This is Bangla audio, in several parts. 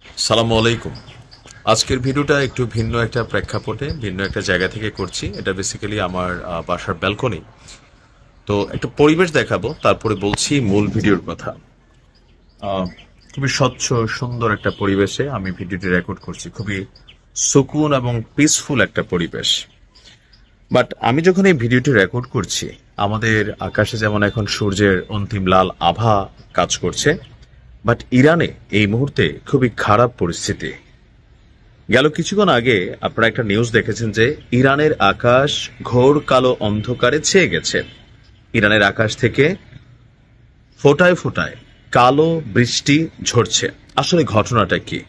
সালামু আলাইকুম। আজকের ভিডিওটা একটু ভিন্ন একটা প্রেক্ষাপটে ভিন্ন একটা জায়গা থেকে করছি। এটা বেসিক্যালি আমার বাসার ব্যালকনি। তো একটা পরিবেশ দেখাবো, তারপরে বলছি মূল ভিডিওর কথা। আহ, খুবই স্বচ্ছ সুন্দর একটা পরিবেশে আমি ভিডিওটি রেকর্ড করছি। খুবই সুকুন এবং পিসফুল একটা পরিবেশ। বাট আমি যখন এই ভিডিওটি রেকর্ড করছি, আমাদের আকাশে যেমন এখন সূর্যের অন্তিম লাল আভা কাজ করছে, বাট ইরানে এই মুহূর্তে খুবই খারাপ পরিস্থিতি। গেল কিছুক্ষণ আগে আপনারা একটা নিউজ দেখেছেন যে ইরানের আকাশ ঘোর কালো অন্ধকারে ছেয়ে গেছে। ইরানের আকাশ থেকে ফোঁটায় ফোঁটায় কালো বৃষ্টি ঝরছে। আসলে ঘটনাটা কি?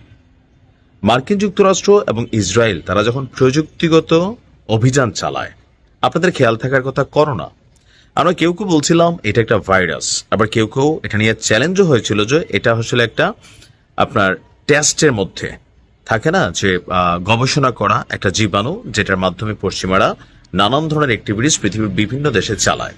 মার্কিন যুক্তরাষ্ট্র এবং ইসরায়েল তারা যখন প্রযুক্তিগত অভিযান চালায়, আপনাদের খেয়াল থাকার কথা করোনা। আমরা কেউ কেউ বলছিলাম এটা একটা ভাইরাস, আবার কেউ কেউ এটা নিয়ে চ্যালেঞ্জও হয়েছিল যে এটা আসলে একটা আপনার টেস্টের মধ্যে থাকে না, যে গবেষণা করা একটা জীবাণু, যেটার মাধ্যমে পশ্চিমারা নানান ধরনের অ্যাক্টিভিটিস পৃথিবীর বিভিন্ন দেশে চালায়।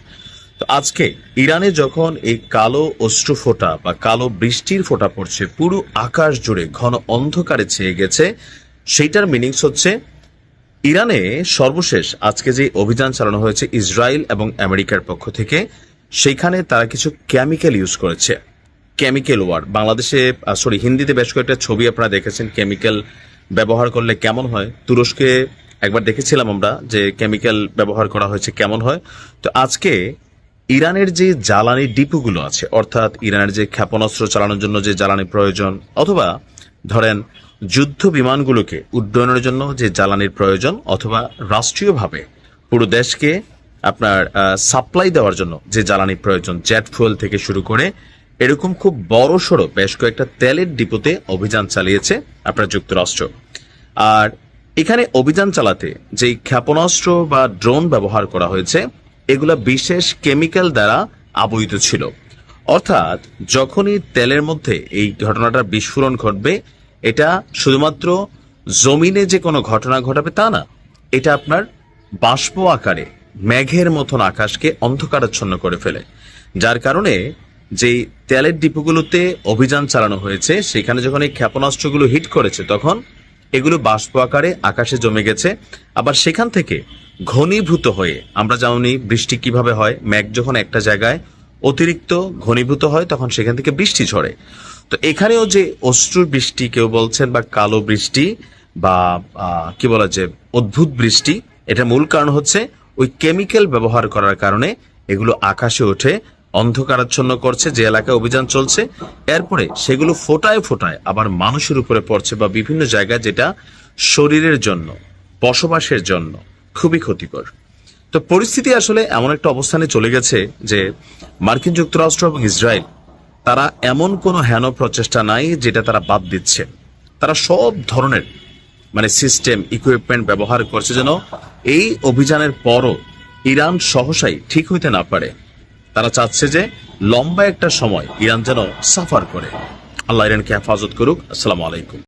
তো আজকে ইরানে যখন এই কালো অশ্রু ফোঁটা বা কালো বৃষ্টির ফোঁটা পড়ছে, পুরো আকাশ জুড়ে ঘন অন্ধকারে ছেয়ে গেছে, সেইটার মিনিংস হচ্ছে ইরানে সর্বশেষ আজকে যে অভিযান চালানো হয়েছে ইসরায়েল এবং আমেরিকার পক্ষ থেকে, সেইখানে তারা কিছু কেমিক্যাল ইউজ করেছে। কেমিক্যাল ওয়ার বাংলাদেশে হিন্দিতে বেশ কয়েকটা ছবি আপনারা দেখেছেন কেমিক্যাল ব্যবহার করলে কেমন হয়। তুরস্কে একবার দেখেছিলাম আমরা যে কেমিক্যাল ব্যবহার করা হয়েছে কেমন হয়। তো আজকে ইরানের যে জ্বালানি ডিপোগুলো আছে, অর্থাৎ ইরানের যে ক্ষেপণাস্ত্র চালানোর জন্য যে জ্বালানি প্রয়োজন, অথবা ধরেন যুদ্ধ বিমানগুলোকে উড্ডয়নের জন্য যে জ্বালানির প্রয়োজন, অথবা রাষ্ট্রীয়ভাবে পুরো দেশকে আপনার সাপ্লাই দেওয়ার জন্য যে জ্বালানি প্রয়োজন, জেট ফুয়েল থেকে শুরু করে এরকম খুব বড় সড়ো বেশ কয়েকটা তেলের ডিপোতে অভিযান চালিয়েছে আপনার যুক্তরাষ্ট্র। আর এখানে অভিযান চালাতে যে ক্ষেপণাস্ত্র বা ড্রোন ব্যবহার করা হয়েছে, এগুলা বিশেষ কেমিক্যাল দ্বারা আবহিত ছিল। অর্থাৎ যখনই তেলের মধ্যে এই ঘটনাটার বিস্ফোরণ ঘটবে, এটা শুধুমাত্র জমিনে যে কোনো ঘটনা ঘটাবে তা না, এটা আপনার বাষ্প আকারে মেঘের মতন আকাশকে অন্ধকারাচ্ছন্ন করে ফেলে। যার কারণে যেই তেলের ডিপোগুলোতে অভিযান চালানো হয়েছে, সেখানে যখন এই ক্ষেপণাস্ত্রগুলো হিট করেছে, তখন এগুলো বাষ্প আকারে আকাশে জমে গেছে। আবার সেখান থেকে ঘনীভূত হয়ে, আমরা জানি বৃষ্টি কিভাবে হয়, মেঘ যখন একটা জায়গায় অতিরিক্ত ঘনীভূত হয় তখন সেখান থেকে বৃষ্টি ঝরে। তো এখানেও যে অশ্রুর বৃষ্টি কেউ বলছেন, বা কালো বৃষ্টি, বা কি বলা যে অদ্ভুত বৃষ্টি, এটা মূল কারণ হচ্ছে ওই কেমিক্যাল ব্যবহার করার কারণে এগুলো আকাশে ওঠে, অন্ধকারাচ্ছন্ন করছে যে এলাকায় অভিযান চলছে। এরপরে সেগুলো ফোটায় ফোটায় আবার মানুষের উপরে পড়ছে বা বিভিন্ন জায়গায়, যেটা শরীরের জন্য, বসবাসের জন্য খুবই ক্ষতিকর। তো পরিস্থিতি আসলে এমন একটা অবস্থানে চলে গেছে যে মার্কিন যুক্তরাষ্ট্র এবং ইসরায়েল তারা এমন কোনো হেন প্রচেষ্টা নাই যেটা তারা বাদ দিচ্ছে। তারা সব ধরনের সিস্টেম ইকুইপমেন্ট ব্যবহার করছে যেন এই অভিযানের পরও ইরান সহসাই ঠিক হইতে না পারে। তারা চাচ্ছে যে লম্বা একটা সময় ইরান যেন সাফার করে। আল্লাহ ইরানকে হেফাজত করুক। আসসালামু আলাইকুম।